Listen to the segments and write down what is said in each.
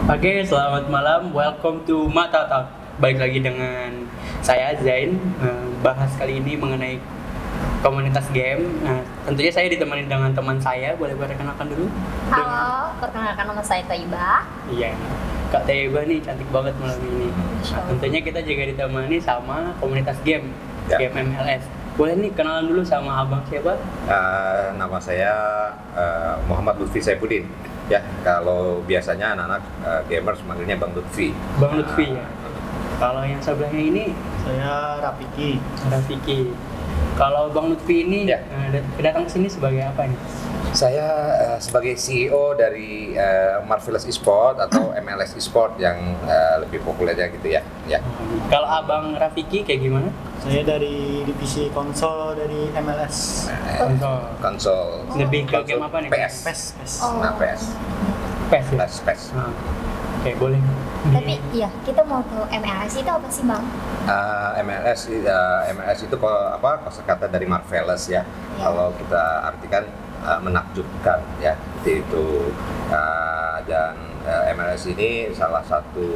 Oke, selamat malam. Welcome to Mata Talk. Balik lagi dengan saya Zain. Bahas kali ini mengenai komunitas game. Tentunya saya ditemani dengan teman saya. Boleh perkenalkan dulu? Halo, perkenalkan nama saya Taiba. Iya, Kak Taiba nih cantik banget malam ini. Tentunya kita juga ditemani sama komunitas game, game MLS. Boleh nih kenalan dulu sama abang siapa? Nama saya Muhammad Lutfi Saifuddin. Ya, kalau biasanya anak-anak gamers manggilnya Bang Lutfi. Bang Lutfi ya. Kalau yang sebelahnya ini Saya Rafiki. Rafiki. Kalau Bang Lutfi ini Ya. datang ke sini sebagai apa nih? Saya sebagai CEO dari Marvelous Esport atau MLS Esport yang lebih populernya gitu ya. Ya. Kalau abang Rafiki kayak gimana? Saya dari divisi konsol dari MLS. Konsol. Lebih ke game apa nih? PS. PES. Oh. Nah, PS. PES ya? PES. Oke, boleh. Tapi iya, kita mau tahu MLS itu apa sih, Bang? MLS itu kosakata dari Marvelous ya. Kalau kita artikan menakjubkan ya, seperti itu. Dan MLS ini salah satu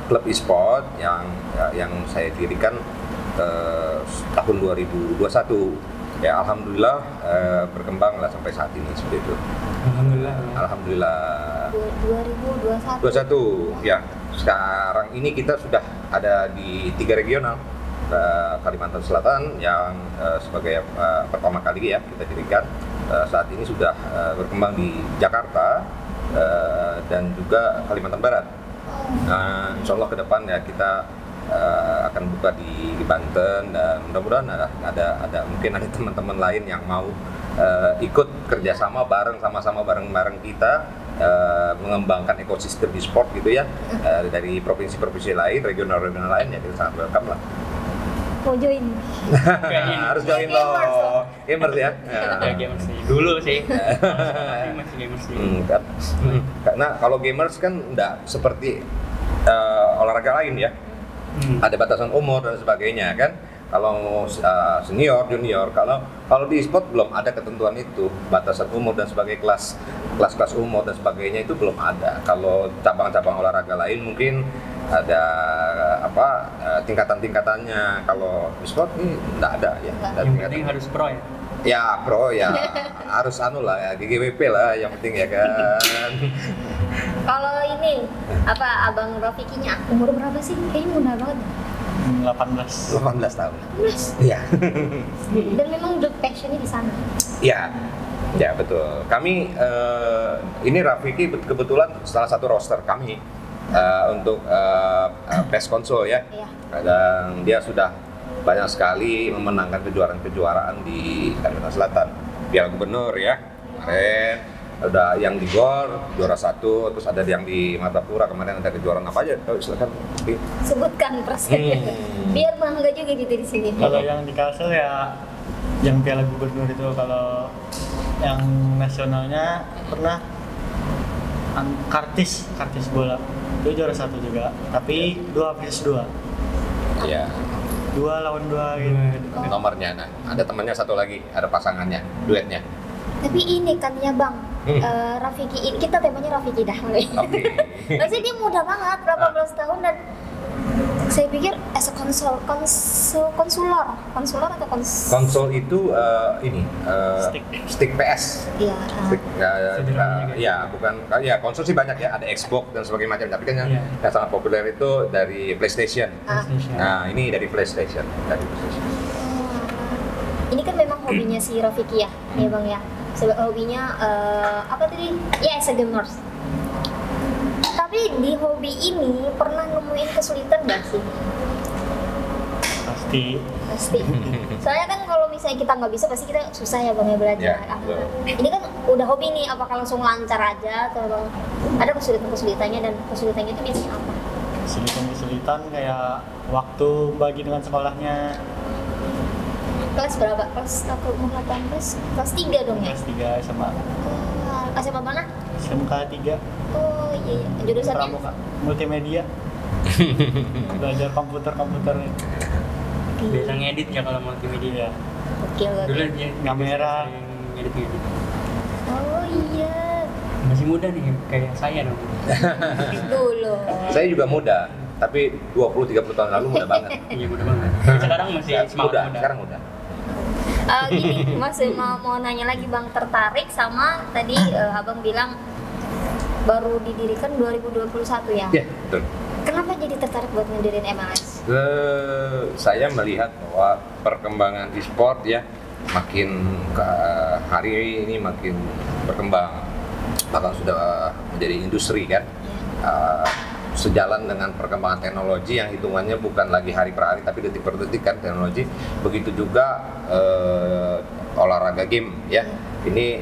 klub e-sport yang saya dirikan tahun 2021. Ya, alhamdulillah berkembang lah sampai saat ini seperti itu. Alhamdulillah. 2021. 21 ya. Sekarang ini kita sudah ada di 3 regional. Kalimantan Selatan yang sebagai pertama kali ya kita dirikan. Saat ini sudah berkembang di Jakarta dan juga Kalimantan Barat. Insya Allah ke depan ya kita akan buka di Banten, dan mudah-mudahan ada mungkin ada teman-teman lain yang mau ikut kerjasama sama-sama bareng kita mengembangkan ekosistem di sport gitu ya, dari provinsi-provinsi lain, regional-regional lain ya, kita sangat welcome lah. Mau join? Harus join loh, gamers ya. Ya, gamers sih. Dulu sih. Masih gamers sih. Karena kalau gamers kan enggak seperti olahraga lain ya. Ada batasan umur dan sebagainya kan. Kalau senior, junior, kalau di e-sport belum ada ketentuan itu, batasan umur dan sebagai kelas umur dan sebagainya itu belum ada. Kalau cabang-cabang olahraga lain mungkin ada tingkatan-tingkatannya. Kalau e-sport ini enggak ada ya. Yang penting harus pro ya. Ya pro ya, harus ya GGWP lah yang penting ya kan. Kalau ini Abang Rafikinya umur berapa sih? Kayaknya muda banget. 18. 18 tahun. 18. Iya. Dan memang udah passionnya di sana. Iya. Ya betul. Kami ini Rafiki kebetulan salah satu roster kami untuk PES konsol ya. Iya. Dan dia sudah banyak sekali memenangkan kejuaraan-kejuaraan di Kalimantan Selatan. Piala Gubernur ya. Kemarin ada yang di GOR juara 1, terus ada yang di Martapura kemarin ada kejuaraan apa aja? Silakan. Sebutkan persennya. Biar bangga juga gitu di sini. Kalau yang di Kalsel ya yang Piala Gubernur itu, kalau yang nasionalnya pernah kartis bola. Itu juara 1 juga, tapi 2 vs 2. Iya. 2 lawan 2 gitu. Nomornya, nah ada temannya satu lagi, ada pasangannya, duetnya. Tapi ini kan ya Bang, Rafiki ini, kita temanya Rafiki dah. Oke. Maksudnya dia muda banget, 18 tahun, dan saya pikir as a konsulor atau Konsol itu stick PS. Iya. Stick, bukan ya, konsol sih banyak ya, ada Xbox dan sebagainya macam, tapi kan yang sangat populer itu dari PlayStation. Nah, ini dari PlayStation. Ini kan memang hobinya si Rafiki ya, ya Bang ya. Hobinya apa tadi? Ya, as a gamers. Tapi di hobi ini pernah nemuin kesulitan nggak sih? Pasti. Soalnya kan kalau misalnya kita nggak bisa, pasti kita susah ya Bang ya belajar. Ini kan udah hobi nih, apakah langsung lancar aja atau Bang ada kesulitannya, dan kesulitannya itu biasanya apa? Kesulitan kayak waktu bagi dengan sekolahnya. Kelas berapa? Kelas aku umur 18, kelas 3 dong ya? Kelas 3 SMA. SMA mana? SMK 3. Oh iya, jurusannya? Pramuka Multimedia. Belajar komputer nih. Biasa ngedit ya kalau multimedia. Oke. Dulu dia kamera ngedit. Oh iya. muda nih kayak saya dong. Dulu. Saya juga muda, tapi 20-30 tahun lalu muda banget. Iya muda banget. Sekarang masih Ya, semangat muda. sekarang muda. Gini, masih mau nanya lagi Bang, tertarik sama tadi Abang bilang baru didirikan 2021 ya? Ya, betul. Kenapa jadi tertarik buat ngedirin MLS? Saya melihat bahwa perkembangan e-sport ya makin hari ini makin berkembang, bahkan sudah menjadi industri kan. Sejalan dengan perkembangan teknologi yang hitungannya bukan lagi hari per hari tapi detik per detik kan teknologi, begitu juga olahraga game ya ini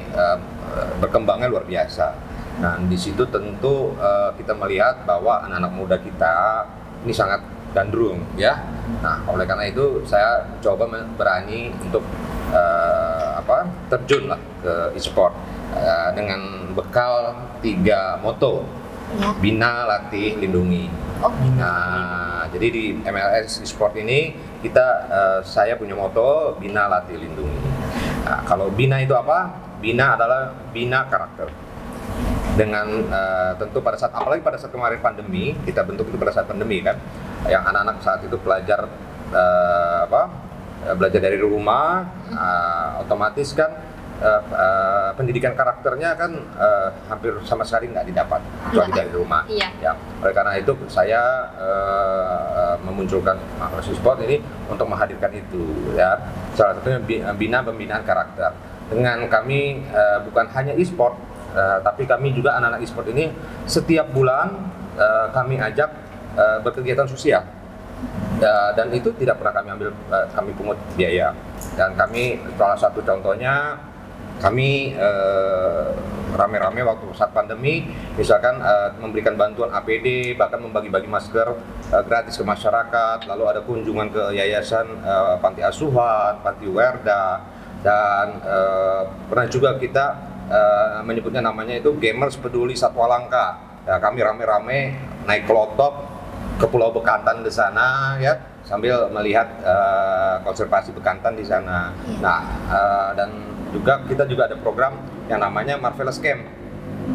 berkembangnya luar biasa. Nah di situ tentu kita melihat bahwa anak-anak muda kita ini sangat gandrung ya. Nah oleh karena itu saya coba berani untuk terjun lah ke e-sport dengan bekal 3 moto. Ya. Bina, latih, lindungi. Oh. Nah, jadi di MLS e-sport ini saya punya moto bina, latih, lindungi. Nah, kalau bina itu apa? Bina adalah bina karakter. Dengan tentu pada saat apalagi pada saat kemarin pandemi, kita bentuk itu pada saat pandemi kan, yang anak-anak saat itu belajar belajar dari rumah, otomatis kan pendidikan karakternya kan hampir sama sekali nggak didapat kecuali dari rumah. Iya. Ya, oleh karena itu saya memunculkan MLS e-sport ini untuk menghadirkan itu ya. Salah satunya pembinaan karakter. Dengan kami bukan hanya e-sport, tapi kami juga anak-anak e-sport ini setiap bulan kami ajak berkegiatan sosial. Dan itu tidak pernah kami pungut biaya. Dan kami salah satu contohnya kami rame-rame waktu saat pandemi, misalkan memberikan bantuan APD, bahkan membagi-bagi masker gratis ke masyarakat, lalu ada kunjungan ke yayasan panti asuhan, panti werda, dan pernah juga kita menyebutnya namanya itu Gamers Peduli Satwa Langka. Ya, kami rame-rame naik kelotok ke Pulau Bekantan di sana ya, sambil melihat konservasi bekantan di sana. Nah, dan kita juga ada program yang namanya Marvelous Camp.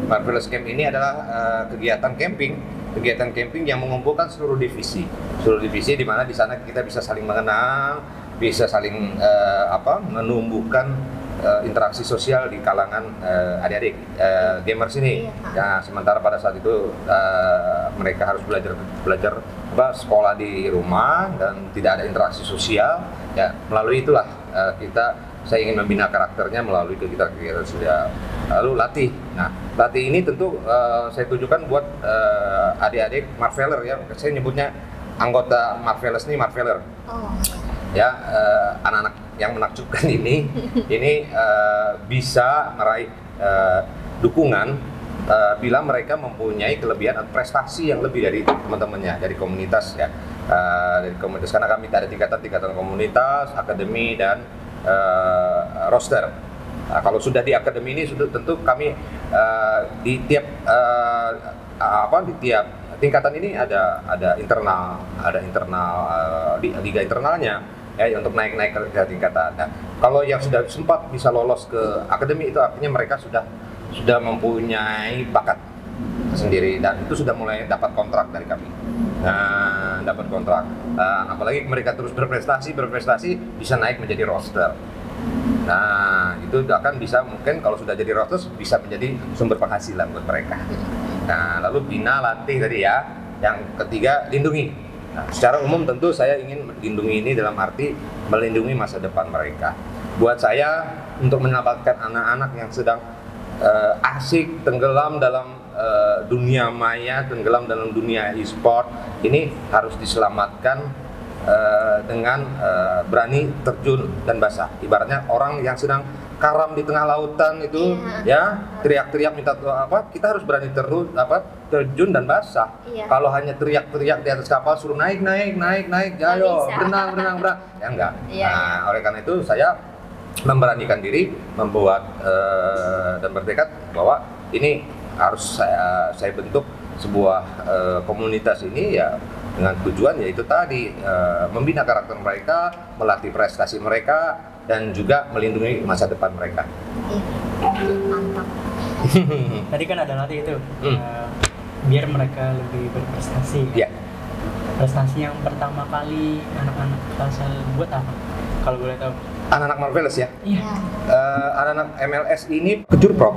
Marvelous Camp ini adalah kegiatan camping yang mengumpulkan seluruh divisi di mana di sana kita bisa saling mengenal, bisa saling menumbuhkan interaksi sosial di kalangan adik-adik gamers ini. Nah, sementara pada saat itu mereka harus belajar sekolah di rumah dan tidak ada interaksi sosial. Ya, melalui itulah saya ingin membina karakternya melalui kegiatan sosial. Lalu latih. Nah, latih ini tentu saya tujukan buat adik-adik Marveler ya. Saya nyebutnya anggota Marvelers nih Marveler. Oh. Ya, anak-anak yang menakjubkan ini bisa meraih dukungan bila mereka mempunyai kelebihan atau prestasi yang lebih dari teman-temannya, dari komunitas ya, dari komunitas, karena kami ada tingkatan komunitas, akademi, dan roster. Nah, kalau sudah di akademi ini sudah tentu kami di tiap tingkatan ini ada internal di liga internalnya ya, untuk naik ke tingkatan. Nah, kalau yang sudah sempat bisa lolos ke akademi itu artinya mereka sudah mempunyai bakat sendiri dan itu sudah mulai dapat kontrak dari kami. Nah, dapat kontrak. Apalagi mereka terus berprestasi bisa naik menjadi roster. Nah, itu akan bisa mungkin kalau sudah jadi roster bisa menjadi sumber penghasilan buat mereka. Nah, lalu bina, latih tadi ya. Yang ketiga, lindungi. Nah, secara umum tentu saya ingin melindungi ini dalam arti melindungi masa depan mereka. Buat saya untuk menyelamatkan anak-anak yang sedang asik tenggelam dalam dunia maya, tenggelam dalam dunia e-sport, ini harus diselamatkan dengan berani terjun dan basah. Ibaratnya orang yang sedang karam di tengah lautan itu ya teriak-teriak minta kita harus berani terjun dan basah. Kalau hanya teriak-teriak di atas kapal suruh naik ya ayo berenang ya enggak. Nah, oleh karena itu saya memberanikan diri, membuat dan bertekad bahwa ini harus saya bentuk sebuah komunitas ini ya dengan tujuan yaitu tadi membina karakter mereka, melatih prestasi mereka, dan juga melindungi masa depan mereka. Mantap. Tadi kan ada latih itu, biar mereka lebih berprestasi. Ya. Prestasi yang pertama kali anak-anak Kalsel buat apa? Kalau boleh tahu. Anak-anak Marvelous ya. Iya. Anak-anak MLS ini kejur prop.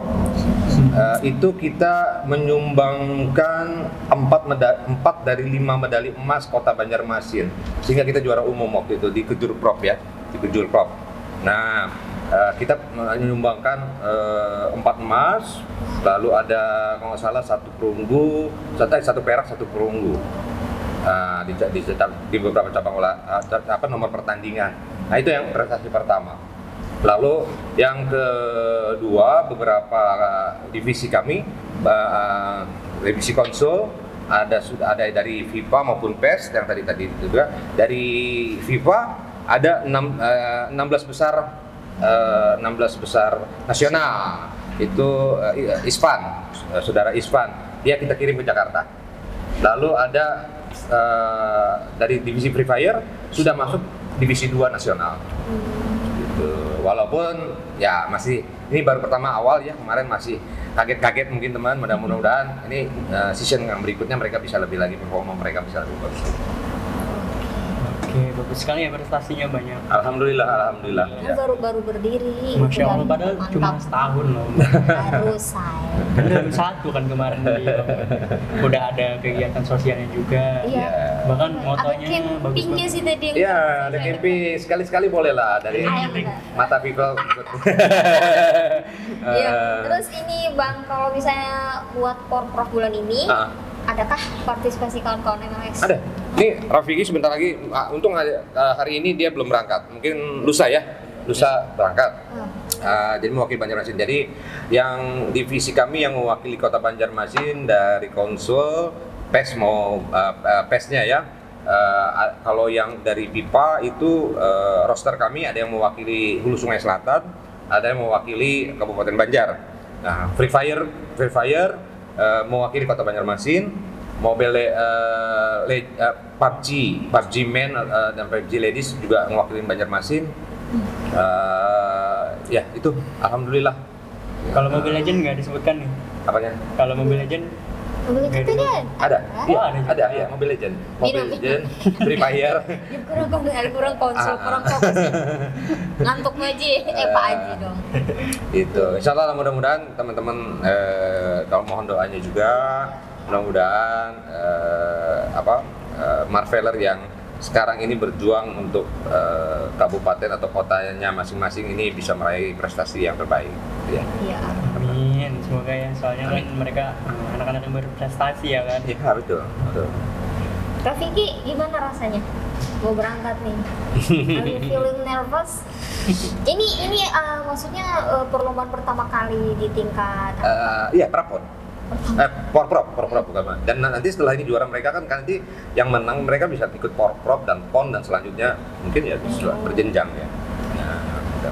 Itu kita menyumbangkan 4 dari 5 medali emas Kota Banjarmasin, sehingga kita juara umum waktu itu di kejur prop ya, di kejur prop. Nah, kita menyumbangkan 4 emas, lalu ada kalau nggak salah 1 perunggu, 1 perak, 1 perunggu. Di beberapa cabang nomor pertandingan. Nah, itu yang prestasi pertama. Lalu yang kedua, beberapa divisi kami, divisi konsol sudah ada dari FIFA maupun PES yang tadi juga. Dari FIFA ada 16 besar nasional. Itu Isvan, saudara Isvan. Dia kita kirim ke Jakarta. Lalu ada dari divisi Free Fire sudah masuk divisi 2 nasional. Gitu. Walaupun ya masih ini baru pertama awal ya, kemarin masih kaget-kaget mungkin teman, mudah-mudahan ini season yang berikutnya mereka bisa lebih lagi, performa mereka bisa lebih bagus. Oke, bagus sekali ya prestasinya banyak. Alhamdulillah. Kan baru berdiri. Masya Allah, Dan padahal cuma mantap. setahun loh. Baru saya. Baru 1 kan kemarin udah ada kegiatan sosialnya juga. Iya. Bahkan Ada motonya bagus campingnya banget. sih tadi. yang Iya, saya ada ingat. camping sekali-sekali boleh lah dari Iya, benar. mata people. Iya. Terus ini Bang, kalau misalnya buat Porprov bulan ini, adakah partisipasi kawan-kawan MLS? Ada. Ini Rafiki sebentar lagi, untung hari ini dia belum berangkat. Mungkin lusa ya, lusa berangkat. Jadi mewakili Banjarmasin. Jadi yang divisi kami yang mewakili Kota Banjarmasin dari konsul PES mau PES-nya ya. Kalau yang dari pipa itu roster kami ada yang mewakili Hulu Sungai Selatan, ada yang mewakili Kabupaten Banjar. Nah, Free Fire mewakili Kota Banjarmasin. Mobile PUBG Men dan PUBG Ladies juga mewakili Banjarmasin. Ya itu, alhamdulillah. Kalau Mobile Legend nggak disebutkan nih. Apanya? Kalau Mobile Legend Mobil kita dia Ada. Iya, ada juga. ada ya, Mobile Legend. Mobile Minum. Legend, Free Fire. Ya, kurang konsul, kurang fokus. Ngantuk aja, Pak Haji dong. Itu. Insya Allah mudah-mudahan teman-teman kalau mohon doanya juga, mudah-mudahan Marveler yang sekarang ini berjuang untuk kabupaten atau kotanya masing-masing ini bisa meraih prestasi yang terbaik. Ya. Iya. Amin, semoga ya, soalnya kan mereka anak-anak yang berprestasi ya kan. Ya, betul. Rafiki, gimana rasanya? Mau berangkat nih. Are you feeling nervous? Ini maksudnya perlombaan pertama kali di tingkat Iya, Prapon. Porprov bukan Mas. Dan nanti setelah ini juara mereka kan nanti yang menang mereka bisa ikut Porprov dan PON dan selanjutnya mungkin ya berjenjang ya. Nah, gitu.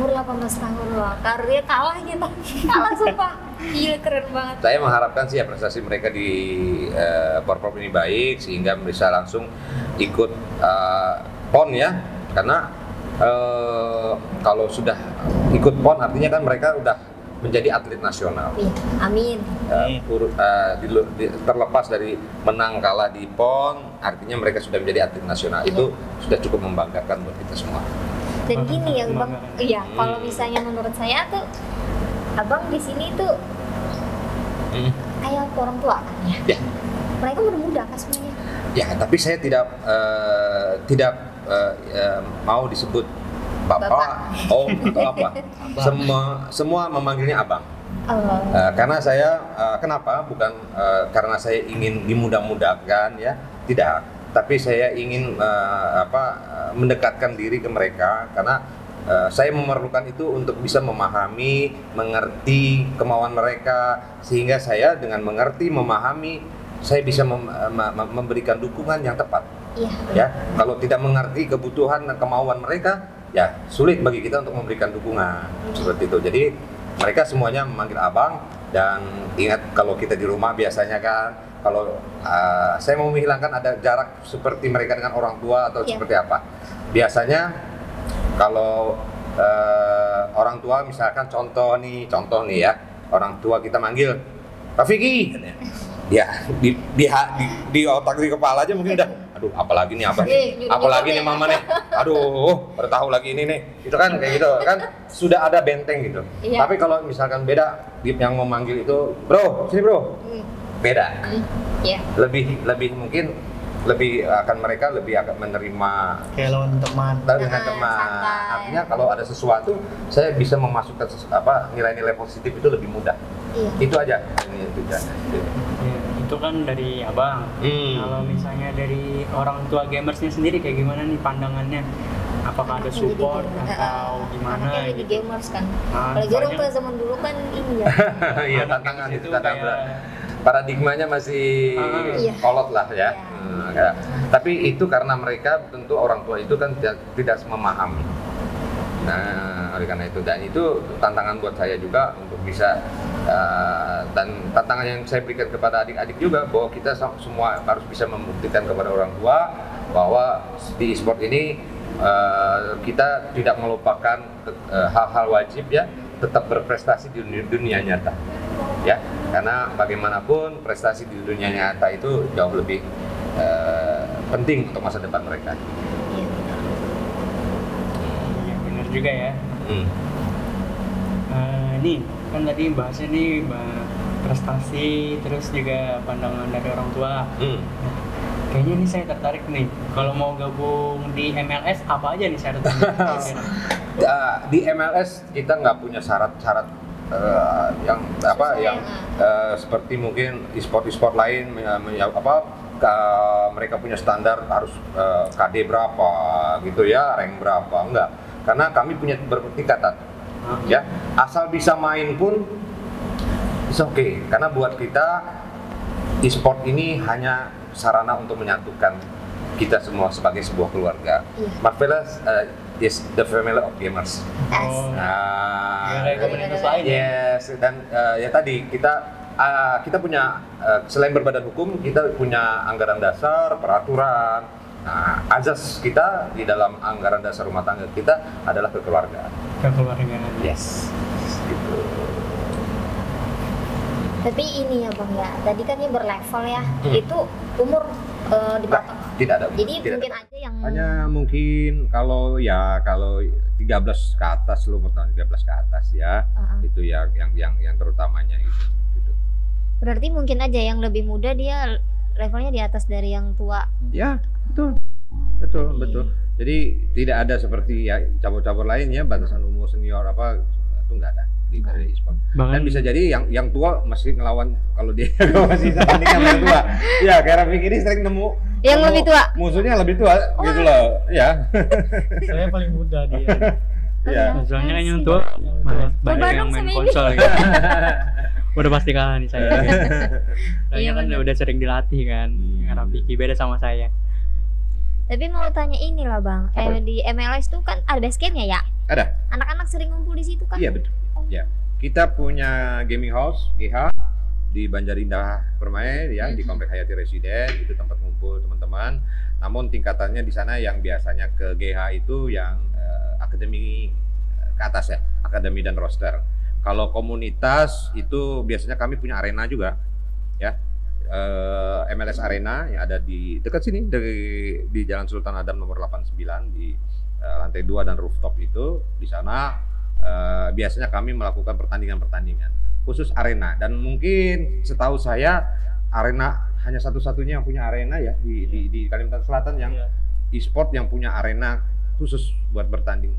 umur 18 tahun loh. Karirnya kalah kita. Kalah sumpah. Gila, keren banget. Saya mengharapkan sih ya prestasi mereka di Porprov ini baik sehingga bisa langsung ikut PON ya. Karena kalau sudah ikut PON artinya kan mereka udah menjadi atlet nasional. Iya, amin. Terlepas dari menang kalah di PON, artinya mereka sudah menjadi atlet nasional. Itu sudah cukup membanggakan buat kita semua. Dan gini ya Bang, iya kalau misalnya menurut saya tuh Abang di sini tuh kayak orang tua kan ya. Ya. Mereka muda-muda kan semuanya. Ya, tapi saya tidak mau disebut bapak, om atau apa. Semua memanggilnya abang. Karena saya kenapa? Bukan karena saya ingin dimudah-mudahkan ya, tidak. Tapi saya ingin mendekatkan diri ke mereka karena saya memerlukan itu untuk bisa memahami, mengerti kemauan mereka sehingga saya dengan mengerti, memahami, saya bisa memberikan dukungan yang tepat. Iya. Ya, kalau tidak mengerti kebutuhan dan kemauan mereka, ya sulit bagi kita untuk memberikan dukungan seperti itu. Jadi mereka semuanya memanggil abang dan ingat kalau kita di rumah biasanya kan kalau saya mau menghilangkan ada jarak seperti mereka dengan orang tua atau seperti apa. Biasanya kalau orang tua misalkan contoh nih ya, orang tua kita manggil Rafiki, ya di otak di kepala aja mungkin udah, aduh apalagi nih apalagi nih mama nih, aduh baru tahu lagi ini nih, itu kan kayak gitu kan sudah ada benteng gitu. Iya. Tapi kalau misalkan beda, yang mau manggil itu bro, sini bro, beda. Iya. Lebih mungkin mereka lebih akan menerima kayak lawan teman. dengan teman. Santai. Artinya kalau ada sesuatu, saya bisa memasukkan nilai-nilai positif itu lebih mudah. Iya. Itu aja. Itu aja. Ya, itu kan dari abang. Kalau misalnya dari orang tua gamersnya sendiri kayak gimana nih pandangannya? Apakah ada support atau gimana? Anaknya jadi gitu? gamers kan. Nah, Apalagi orang soalnya- tua zaman dulu kan ini ya. Iya, Anak tantangan gamers itu itu tantangan kayak- berat. Paradigmanya masih Iya. kolot lah ya. Iya. Ya. Tapi itu karena mereka tentu orang tua itu kan tidak memahami. Nah, oleh karena itu, dan itu tantangan buat saya juga untuk bisa dan tantangan yang saya berikan kepada adik-adik juga, bahwa kita semua harus bisa membuktikan kepada orang tua bahwa di e-sport ini kita tidak melupakan hal-hal wajib ya, tetap berprestasi di dunia nyata ya, karena bagaimanapun prestasi di dunia nyata itu jauh lebih penting untuk masa depan mereka. Iya. Iya benar juga ya. Nih kan tadi bahasnya nih prestasi, terus juga pandangan dari orang tua. Kayaknya nih saya tertarik nih, kalau mau gabung di MLS apa aja nih syaratnya? Di MLS kita nggak punya syarat-syarat yang seperti mungkin e-sport lain mereka punya standar harus KD berapa gitu ya, rank berapa, enggak, karena kami punya bertingkatan ya, asal bisa main pun bisa oke, karena buat kita e-sport ini hanya sarana untuk menyatukan kita semua sebagai sebuah keluarga. Marvelous is the family of gamers. Oh, Nah, kayak komunitas lain ya? yes, dan ya tadi kita punya selain berbadan hukum, kita punya anggaran dasar, peraturan. Nah, azas kita di dalam anggaran dasar rumah tangga kita adalah kekeluargaan. Kekeluargaan. Yes, gitu. Tapi ini ya Bang ya, tadi kan ini berlevel ya, itu umur dipatok. Tidak ada. Jadi tidak mungkin ada. aja yang Hanya mungkin kalau 13 ke atas, lu mau 13 ke atas ya, itu yang terutamanya gitu. berarti mungkin aja yang lebih muda dia levelnya di atas dari yang tua. Ya, betul. Jadi tidak ada seperti ya cabur-cabur lain ya, batasan umur senior apa itu nggak ada di e-sport. Dan bisa jadi yang tua masih ngelawan, kalau dia masih tanding sama yang tua. Ya, kayak Rafik ini sering nemu Yang lebih tua. Musuhnya lebih tua gitu loh, ya. Saya paling muda dia. Ya. Soalnya kan yang tua banyak yang main konsol gitu. Udah pasti kalah nih saya. Soalnya kan udah sering dilatih kan. Rafiki beda sama saya. Tapi mau tanya ini lah Bang, di MLS tuh kan ada base camp-nya ya? Ada. Anak-anak sering ngumpul di situ kan? Iya betul. Ya, kita punya gaming house GH di Banjarindah Permai ya, di Komplek Hayati Residen, itu tempat ngumpul teman-teman. Namun tingkatannya di sana yang biasanya ke GH itu yang akademi ke atas ya, akademi dan roster. Kalau komunitas itu biasanya kami punya arena juga ya. MLS Arena yang ada di dekat sini di Jalan Sultan Adam nomor 89 di lantai 2 dan rooftop itu. Di sana biasanya kami melakukan pertandingan-pertandingan khusus arena, dan mungkin setahu saya arena hanya satu-satunya yang punya arena ya di Kalimantan Selatan yang e-sport yang punya arena khusus buat bertanding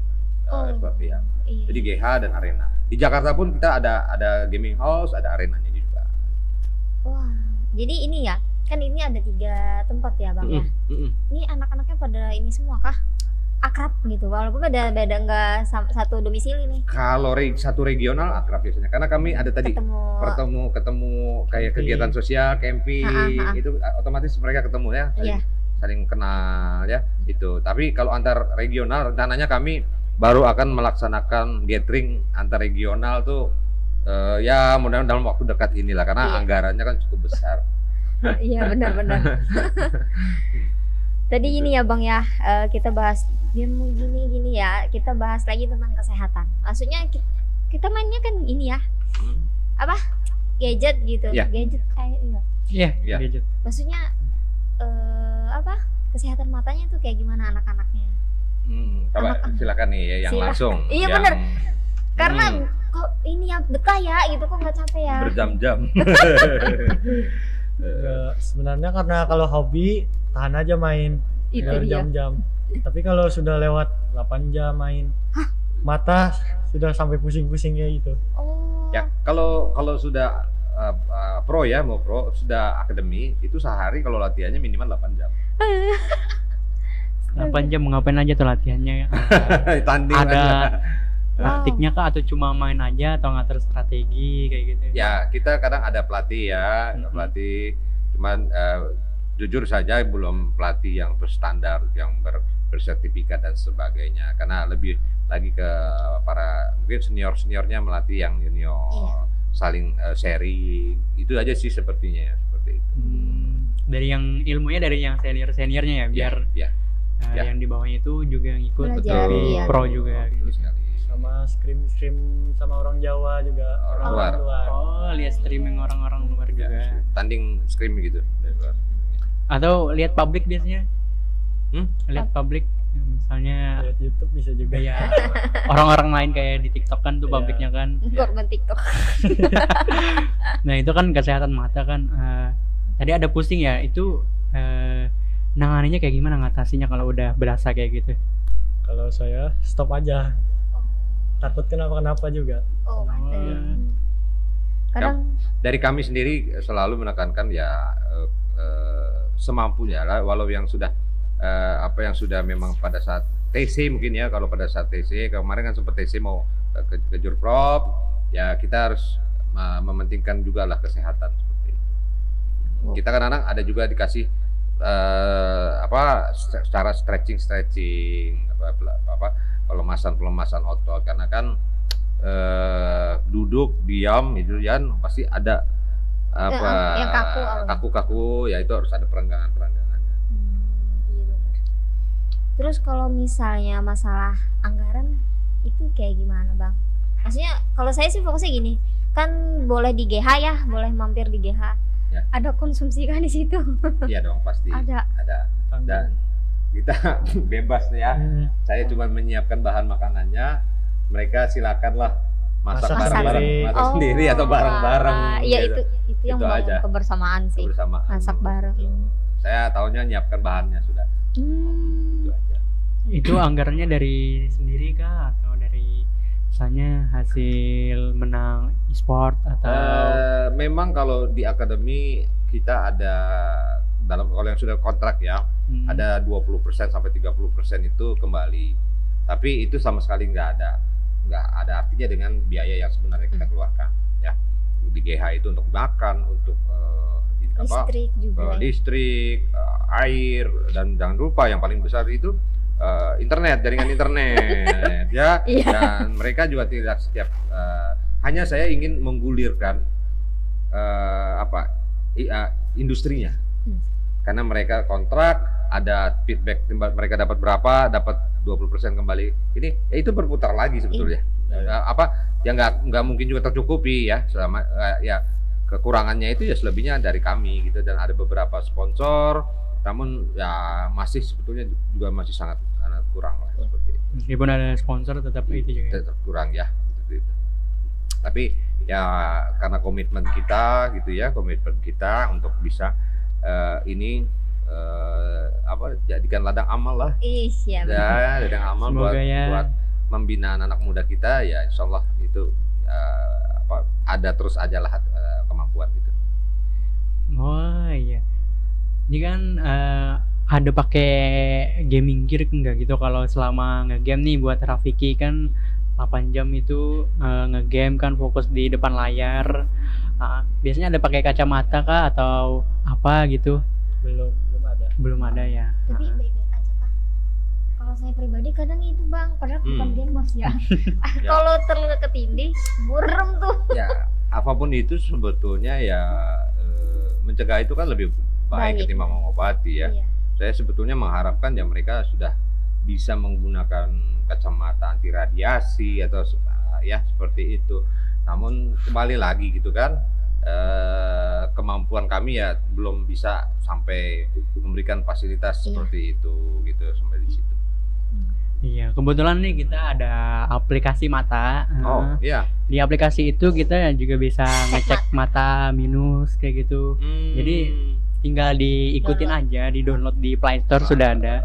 seperti ya. Jadi GH dan arena. Di Jakarta pun kita ada gaming house, ada arenanya juga. Wah, jadi ini ya, kan ini ada 3 tempat ya Bang ya. Ini anak-anaknya pada ini semua kah? Akrab gitu, walaupun beda nggak satu domisili nih. Kalau satu regional akrab biasanya, karena kami ada tadi ketemu kayak kegiatan sosial, camping, itu otomatis mereka ketemu ya, saling kenal ya itu. Tapi kalau antar regional, rencananya kami baru akan melaksanakan gathering antar regional tuh ya mudah-mudahan dalam waktu dekat inilah, karena anggarannya kan cukup besar. Iya benar-benar. Tadi ini ya Bang ya, kita bahas game gini ya, kita bahas lagi tentang kesehatan. Maksudnya kita mainnya kan ini ya, apa gadget gitu, Iya. gadget kayak Iya, Iya. gadget. maksudnya apa kesehatan matanya tuh kayak gimana anak-anaknya? Coba Anak-anak. silakan nih yang Silakan. langsung. Iya, yang, bener. Karena Hmm. kok ini ya betah ya gitu, kok nggak capek ya? berjam-jam. Ya, sebenarnya karena kalau hobi tahan aja main Itu dia. berjam-jam. Tapi kalau sudah lewat 8 jam main, mata sudah sampai pusing-pusing kayak gitu. Oh. Ya, kalau sudah pro ya, mau pro sudah akademi itu sehari kalau latihannya minimal 8 jam. 8 jam ngapain aja tuh latihannya? Tanding Ada aja. taktiknya kah atau cuma main aja atau ngatur strategi kayak gitu? Ya, kita kadang ada pelatih ya, Mhm. pelatih. Cuman jujur saja belum pelatih yang berstandar, yang bersertifikat dan sebagainya. Karena lebih lagi ke para mungkin seniornya melatih yang junior, Iya. saling sharing. Itu aja sih sepertinya ya, seperti itu. Dari yang ilmunya dari yang seniornya ya, biar ya, ya. yang di bawahnya itu juga ngikut Belajar, lebih iya. pro juga. betul gitu. sekali. Sama scrim sama orang Jawa juga, Orang luar. Oh, lihat streaming orang-orang luar Ya, juga. tanding scrim gitu dari luar. Atau lihat publik biasanya? Hmm? Lihat publik, misalnya lihat YouTube bisa juga. ya orang-orang lain kayak di TikTok kan tuh Iya. publiknya kan. Korban TikTok. Nah itu kan kesehatan mata kan. Tadi ada pusing ya, itu nanganinya kayak gimana, ngatasinya kalau udah berasa kayak gitu? Kalau saya stop aja, takut kenapa-kenapa juga. Oh, mantap. iya. Kadang Dari kami sendiri selalu menekankan ya semampunya lah, walau yang sudah yang sudah memang pada saat TC mungkin ya, kalau pada saat TC kemarin kan sempat TC mau ke Jurprop, ya kita harus mementingkan juga lah kesehatan seperti itu. Kita kadang-kadang ada juga dikasih secara stretching pelemasan otot, karena kan duduk diam itu kan pasti ada yang kaku-kaku, ya itu harus ada perenggangannya. Iya benar. Terus kalau misalnya masalah anggaran itu kayak gimana bang? Maksudnya kalau saya sih fokusnya gini, kan boleh di GH ya, boleh mampir di GH. Ya. Ada konsumsi kan di situ? Iya dong pasti Ada. Dan kita bebas ya. Saya cuma menyiapkan bahan makanannya, mereka silakanlah masak Masak bareng-bareng, sendiri. masak sendiri atau bareng-bareng. Iya gitu. itu yang Itu mau aja. kebersamaan sih. Bersamaan. Masak bareng. Saya tahunya nyiapkan bahannya sudah. Itu aja. Itu anggarannya dari sendiri kah atau dari misalnya hasil menang e-sport atau Memang kalau di akademi kita ada kalau yang sudah kontrak ya, ada 20% sampai 30% itu kembali. Tapi itu sama sekali nggak ada artinya dengan biaya yang sebenarnya kita keluarkan ya. Di GH itu untuk makan, untuk Listrik juga. listrik, air, dan jangan lupa yang paling besar itu jaringan internet ya. Iya. Dan mereka juga tidak setiap hanya saya ingin menggulirkan industrinya. Karena mereka kontrak, ada feedback mereka dapat berapa, dapat 20% kembali. Ini ya itu berputar lagi sebetulnya. Yang nggak mungkin juga tercukupi ya, selama ya kekurangannya itu ya selebihnya dari kami gitu. Dan ada beberapa sponsor, namun ya masih sebetulnya juga masih sangat kurang lah seperti itu. meskipun ada sponsor tetap itu juga. Tetap kurang ya seperti itu. Tapi ya karena komitmen kita gitu ya, komitmen kita untuk bisa jadikan ladang amal lah. Iya. Ya, ladang amal Semoga buat membina anak muda kita, ya insya Allah itu ada terus aja lah kemampuan gitu. Oh iya, ini kan ada pakai gaming gear enggak gitu kalau selama ngegame nih? Buat Rafiki kan 8 jam itu ngegame kan fokus di depan layar. Biasanya ada pakai kacamata kah atau apa gitu? Belum ada ya. Tapi baik-baik aja kak. Kalau saya pribadi kadang itu bang, padahal bukan gamers ya. Kalau terlalu ketindih, burem tuh. Ya apapun itu sebetulnya ya mencegah itu kan lebih baik ketimbang mengobati ya. Iya. Saya sebetulnya mengharapkan ya mereka sudah bisa menggunakan kacamata anti radiasi atau ya seperti itu. Namun kembali lagi gitu kan, kemampuan kami ya belum bisa sampai memberikan fasilitas seperti itu gitu sampai di situ. Iya, kebetulan nih kita ada aplikasi mata. Oh, iya. Di aplikasi itu kita juga bisa ngecek mata minus kayak gitu. Jadi tinggal diikutin aja, di download di Play Store sudah ada.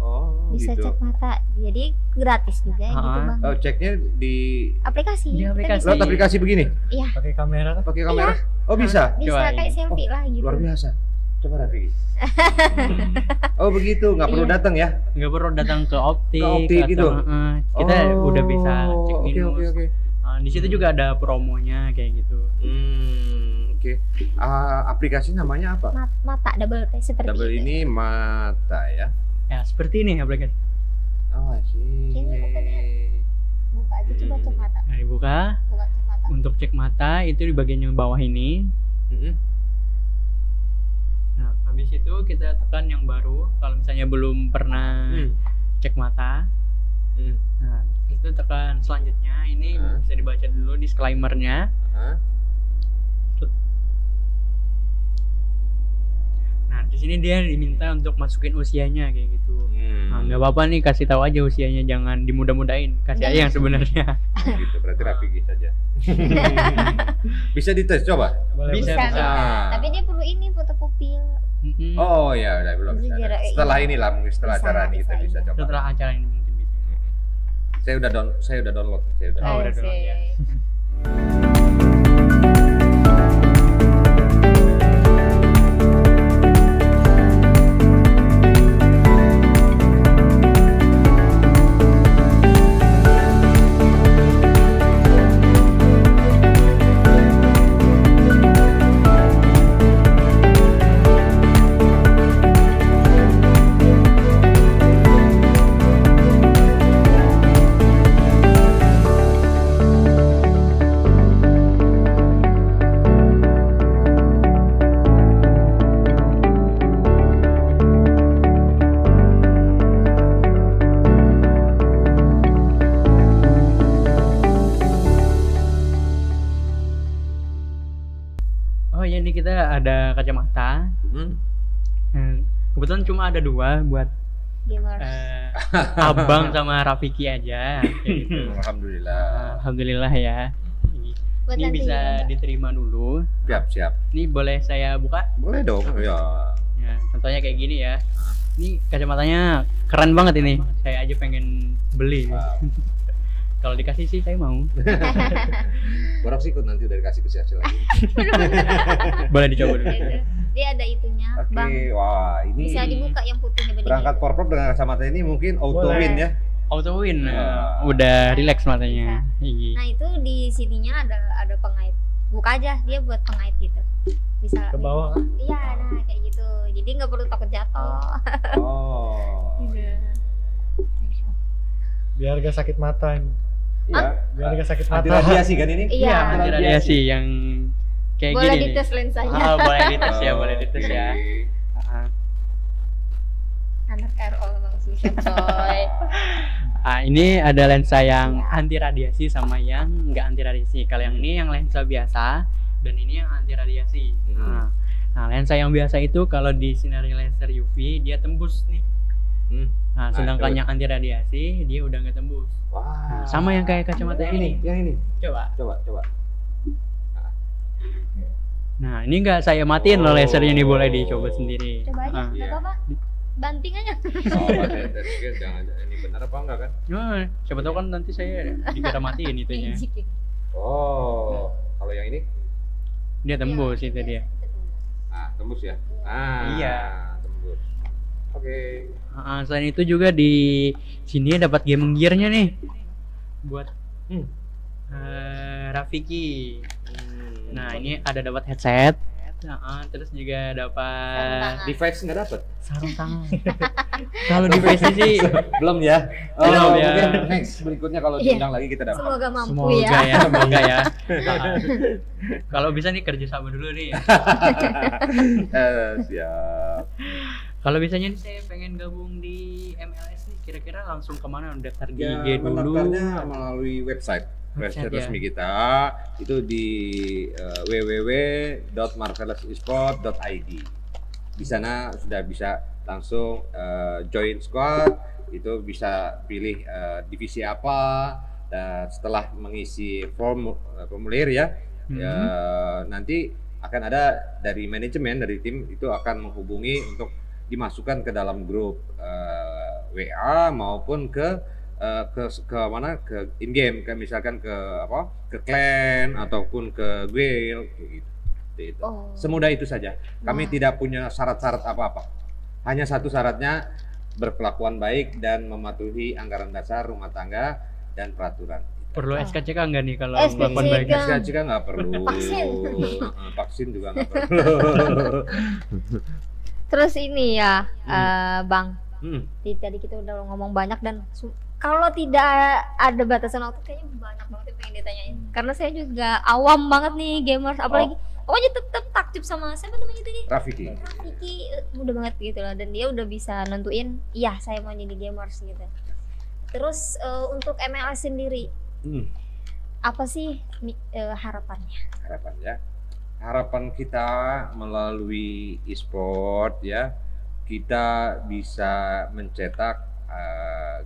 Oh, bisa gitu. cek mata, jadi gratis juga gitu bang. Oh, ceknya di Aplikasi. Di Kita aplikasi. bisa- lewat aplikasi begini? Iya. Pakai kamera kan? Pakai kamera? Oh, bisa. Bisa Coba kayak ini. selfie lah gitu. Luar biasa. Coba Raffi. Oh, begitu, nggak perlu Iya. datang ya? Nggak perlu datang ke optik, Ke optik atau gitu? kita udah bisa cek Oke, minus. oke. Di situ juga ada promonya kayak gitu. Oke. Aplikasi namanya apa? Mata double T seperti Double itu. ini mata ya. Ya seperti ini aplikasi. Oh, sih. Kayaknya bukannya buka aja, coba cek mata. Nah, dibuka. Buka cek mata. Untuk cek mata itu di bagian yang bawah ini. Nah, habis itu kita tekan yang baru. Kalau misalnya belum pernah cek mata, nah itu tekan selanjutnya. Ini bisa dibaca dulu disclaimer-nya. Nah, di sini dia diminta untuk masukin usianya kayak gitu. Nah, nggak apa-apa nih, kasih tahu aja usianya, jangan dimudah-mudahin. Kasih aja yang sebenarnya. Gitu, berarti Raffi saja. Bisa dites coba? Boleh, Bisa, boleh. bisa. Tapi dia perlu ini foto pupil. Oh ya, udah belum bisa. Bisa, Setelah inilah mungkin setelah Bisa, acara ini kita bisa, bisa iya. coba. Setelah acara ini mungkin bisa. Saya udah download. Oh, udah dulu, ya. Oh ya, ini kita ada kacamata. Kebetulan cuma ada 2 buat Gamers. Abang sama Rafiki aja kayak gitu. Alhamdulillah. Alhamdulillah ya. Buat Ini nanti bisa ya. diterima dulu. Siap. Ini boleh saya buka? Boleh dong. Ya. Ya, contohnya kayak gini ya. Ini kacamatanya keren banget ini. Saya aja pengen beli. Wow. Kalau dikasih sih saya mau. Borok sih ikut nanti udah dikasih hasil lagi. Boleh dicoba dulu. Dia ada itunya, Oke, bang. wah ini Bisa dibuka yang putihnya bening. berangkat porprov dengan kacamata ini mungkin auto Boleh. win ya. Auto win. Wah. Udah relax matanya. Iya. Nah itu di sininya ada pengait. Buka aja, dia buat pengait gitu. Bisa. Ke bawah kan? Iya, nah kayak gitu. Jadi nggak perlu takut jatuh. Oh. Biar gak sakit mata ini. Iya. Biar gak sakit Anti mata. radiasi kan ini? Iya. Anti radiasi yang kayak Boleh gini. dites lensanya. Ah, boleh dites ya, boleh dites Oke. ya. Ah. Anak RO bang susah coy. Ini ada lensa yang anti radiasi sama yang nggak anti radiasi. Kalau yang ini yang lensa biasa dan ini yang anti radiasi. Nah, lensa yang biasa itu kalau di sinari laser UV dia tembus nih. Nah, sedangkan terus? yang anti radiasi dia udah nggak tembus. Wah. Sama yang kayak kacamata yang ini, yang ini. Coba. Coba. Nah, ini nggak saya matiin loh lasernya, ini boleh dicoba sendiri. Coba aja, Ah. nggak apa-apa. Banting aja. Oh, saya pikir jangan ini benar apa enggak kan? Oh, siapa tahu kan nanti saya dikira matiin itunya. Magic. Oh, kalau yang ini? Dia tembus itu dia. Tembus ya? Ah, Iya. Tembus. Oke. Selain itu juga di sini dapat game gear-nya nih buat Rafiki. Nah, ini ada dapat headset. Terus juga dapat Device nggak dapet? sarung tangan. Kalau di PC sih Belum ya? Belum ya. Mungkin next berikutnya kalau Iya. diundang lagi kita dapat. Semoga mampu semoga ya. ya, semoga ya. Kalau bisa nih kerja sama dulu nih. Siap. Kalau bisanya nih saya pengen gabung di MLS nih, kira-kira langsung kemana? Daftar di Ya, IG dulu. mendaftarnya melalui website website resmi kita itu di www.marvelousesport.id. Di sana sudah bisa langsung join squad, itu bisa pilih divisi apa, dan setelah mengisi formulir ya, nanti akan ada dari manajemen dari tim itu akan menghubungi untuk dimasukkan ke dalam grup WA maupun ke mana ke in game, ke misalkan ke clan ataupun ke guild gitu. Semudah itu saja. Kami tidak punya syarat-syarat apa-apa. Hanya satu syaratnya berkelakuan baik dan mematuhi anggaran dasar rumah tangga dan peraturan. Perlu SKCK nggak nih kalau SKCK. melakukan baik? SKCK nggak perlu. Vaksin juga nggak perlu. Terus ini ya, Bang. Tadi kita udah ngomong banyak dan kalau tidak ada batasan waktu kayaknya banyak banget yang pengen ditanyain. Karena saya juga awam banget nih gamers, apalagi pokoknya tetap takjub sama siapa namanya tadi? Rafiki mudah banget gitu loh, dan dia udah bisa nentuin, iya saya mau jadi gamers gitu. Terus untuk MLS sendiri, apa sih harapannya? Harapan kita melalui e-sport ya, kita bisa mencetak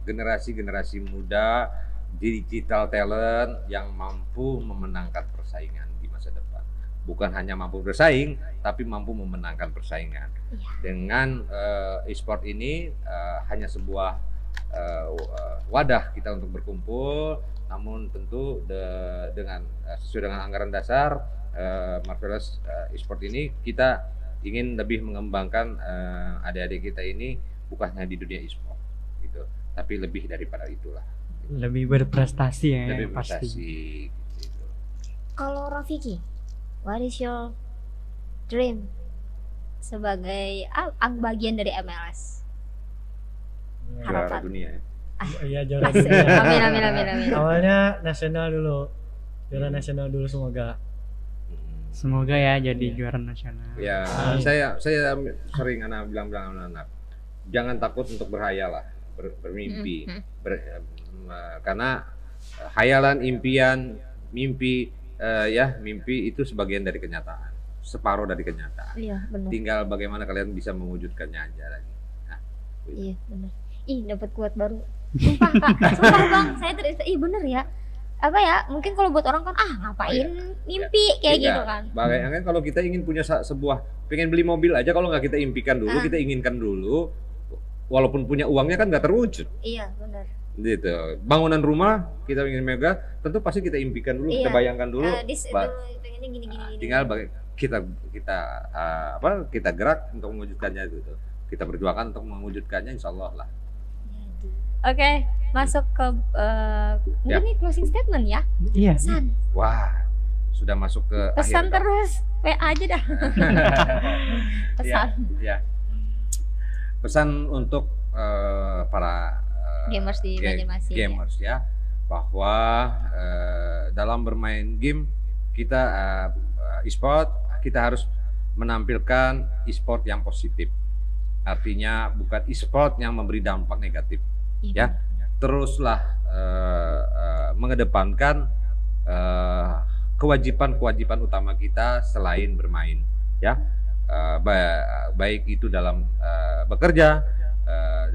generasi-generasi muda digital talent yang mampu memenangkan persaingan di masa depan. Bukan hanya mampu bersaing, tapi mampu memenangkan persaingan. Dengan e-sport ini hanya sebuah wadah kita untuk berkumpul, namun tentu dengan sesuai dengan anggaran dasar Marvelous e-sport ini kita ingin lebih mengembangkan adik-adik kita ini bukan hanya di dunia e-sport gitu, tapi lebih daripada itulah. Lebih berprestasi ya. Lebih pasti. berprestasi. Gitu. Kalau Rafiki, what is your dream sebagai bagian dari MLS? Juara Harapan. dunia ya. Iya, juara Asik. dunia. Amin. Awalnya nasional dulu, juara nasional dulu semoga. Semoga ya jadi juara nasional. Ya, saya sering bilang anak-anak, jangan takut untuk berhayal lah, bermimpi. Karena hayalan, impian, mimpi mimpi itu sebagian dari kenyataan, separuh dari kenyataan. Iya, benar. Tinggal bagaimana kalian bisa mewujudkannya aja lagi. Nah, Iya, benar. Ih, dapat quote baru. Sumpah, Kak. Sumpah, Bang. Saya bener ya. Apa ya? Mungkin kalau buat orang kan ngapain mimpi kayak gitu kan. Bahkan kalau kita ingin punya sebuah, pengen beli mobil aja, kalau nggak kita impikan dulu, kita inginkan dulu, walaupun punya uangnya kan nggak terwujud. Iya, benar. Gitu. Bangunan rumah kita ingin mega, tentu pasti kita impikan dulu, kita bayangkan dulu. Pengennya gini. Tinggal kita gerak untuk mewujudkannya gitu. Kita berjuangkan untuk mewujudkannya, insya Allah lah. Oke, masuk ke mungkin ini closing statement ya. Iya. Pesan. Wah, sudah masuk ke Pesan akhir. terus. WA aja dah. Pesan. Ya. Pesan untuk para Gamers di Banjarmasin. Gamers ya, bahwa dalam bermain game kita e-sport, kita harus menampilkan e-sport yang positif. Artinya bukan e-sport yang memberi dampak negatif. Ya, teruslah mengedepankan kewajiban utama kita selain bermain, ya, baik itu dalam bekerja,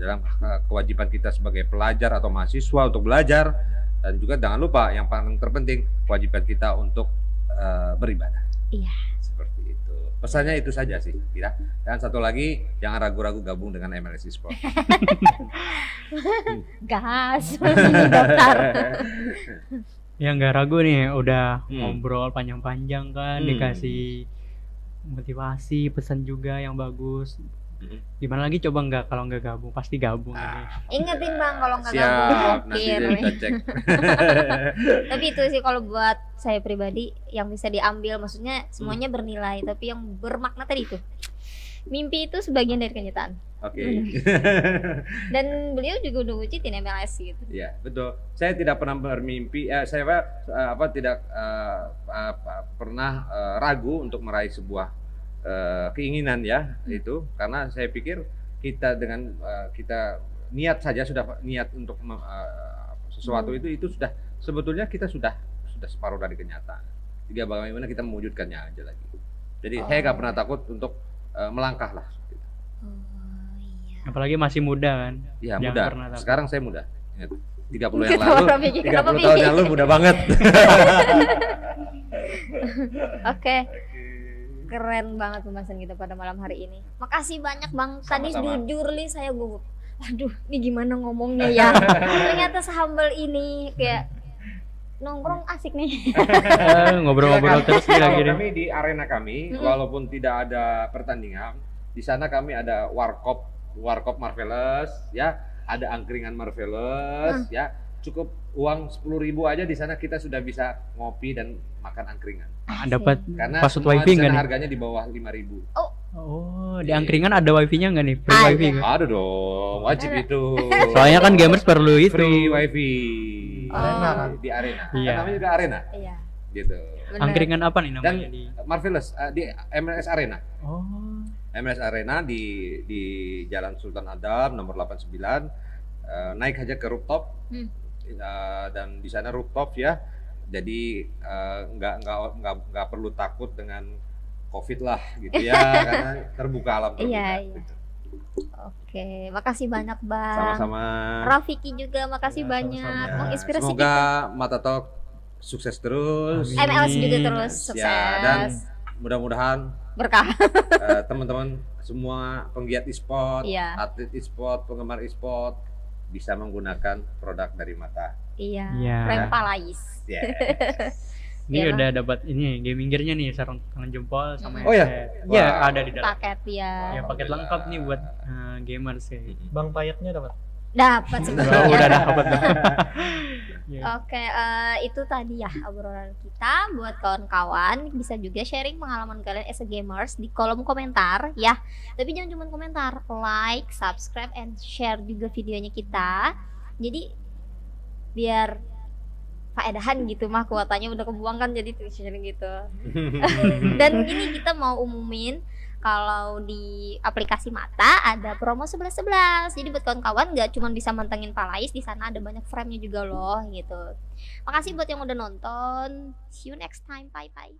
dalam kewajiban kita sebagai pelajar atau mahasiswa untuk belajar, dan juga jangan lupa yang paling terpenting kewajiban kita untuk beribadah. Iya. Seperti itu. Pesannya itu saja sih, ya. Dan satu lagi, jangan ragu-ragu gabung dengan MLS Esport. Gas, daftar. Ya nggak ragu nih, udah ngobrol panjang-panjang kan, dikasih motivasi, pesan juga yang bagus. Gimana lagi coba kalau nggak gabung, pasti gabung ini. Ingetin Bang kalau nggak Siap, gabung. nanti kita cek. Tapi itu sih kalau buat saya pribadi yang bisa diambil, maksudnya semuanya bernilai, tapi yang bermakna tadi itu. Mimpi itu sebagian dari kenyataan. Oke. Dan beliau juga udah wujudin MLS gitu. Ya, betul. Saya tidak pernah bermimpi, saya tidak pernah ragu untuk meraih sebuah keinginan ya, itu karena saya pikir kita dengan kita niat saja, sudah niat untuk sesuatu itu sudah sebetulnya kita sudah separuh dari kenyataan. Tinggal bagaimana kita mewujudkannya aja lagi. Jadi saya nggak pernah takut untuk melangkah lah. Iya. Apalagi masih muda kan. Iya Jangan muda. pernah takut. Sekarang saya muda. Ingat, 30 yang Kita lalu, orang pikir, 30 kenapa tahun pikir? yang lalu muda banget. Oke. Keren banget pembahasan kita pada malam hari ini. Makasih banyak Bang. Tadi Sama-sama. jujur li saya gugup. Aduh, ini gimana ngomongnya ya? Ternyata sehumble ini kayak nongkrong asik nih. Ngobrol-ngobrol terus Kalau kira-kira. kami di arena kami, walaupun tidak ada pertandingan, di sana kami ada warkop Marvelous, ya, ada angkringan Marvelous, ya, cukup uang 10.000 aja di sana kita sudah bisa ngopi dan makan angkringan. Dapat Karena password semua wifi di nggak sana nih? harganya di bawah 5.000. Oh, di angkringan ada wifi-nya nggak nih? Free Ada. wifi nggak? Ada dong, wajib Ada. itu. Soalnya kan gamers perlu itu. Free wifi. Arena kan? Di arena. Iya. Kan namanya juga arena, Iya. gitu. Bener. Angkringan apa nih Dan namanya di? Marvelous di MLS Arena. Oh. MLS Arena di Jalan Sultan Adam nomor 89. Naik aja ke rooftop. Dan di sana rooftop ya. Jadi nggak perlu takut dengan COVID lah gitu ya, karena terbuka alam terbuka. Iya, iya. Gitu. Oke, makasih banyak Bang. Sama-sama. Rafiki juga makasih Ya, banyak. sama-sama. Menginspirasi Semoga kita. Mata Talk sukses terus. Amin. MLS juga terus sukses. Ya, dan mudah-mudahan Berkah. teman-teman semua penggiat e-sport, Iya. atlet e-sport, penggemar e-sport bisa menggunakan produk dari Mata. Iya. Iya. Rempalais. Yes. Ini Iya, udah dapat ini gaming gear-nya nih, sarung tangan jempol sama Oh, iya? headset. Iya, Wow. ada di dalam. Paket ya. Ya, paket lengkap nih buat gamers ya. Bang Payetnya dapat. Dapat Oh, sebenarnya. udah dapat. Ya. Oke, itu tadi ya obrolan kita. Buat kawan-kawan bisa juga sharing pengalaman kalian as a gamers di kolom komentar ya. Tapi jangan cuma komentar, like, subscribe, and share juga videonya kita. Jadi biar faedahan gitu mah, kuotanya udah kebuang kan, jadi sharing gitu. Dan ini kita mau umumin kalau di aplikasi Mata ada promo 11-11. Jadi buat kawan-kawan nggak cuma bisa mantengin Palais, di sana ada banyak frame-nya juga loh gitu. Makasih buat yang udah nonton. See you next time. Bye bye.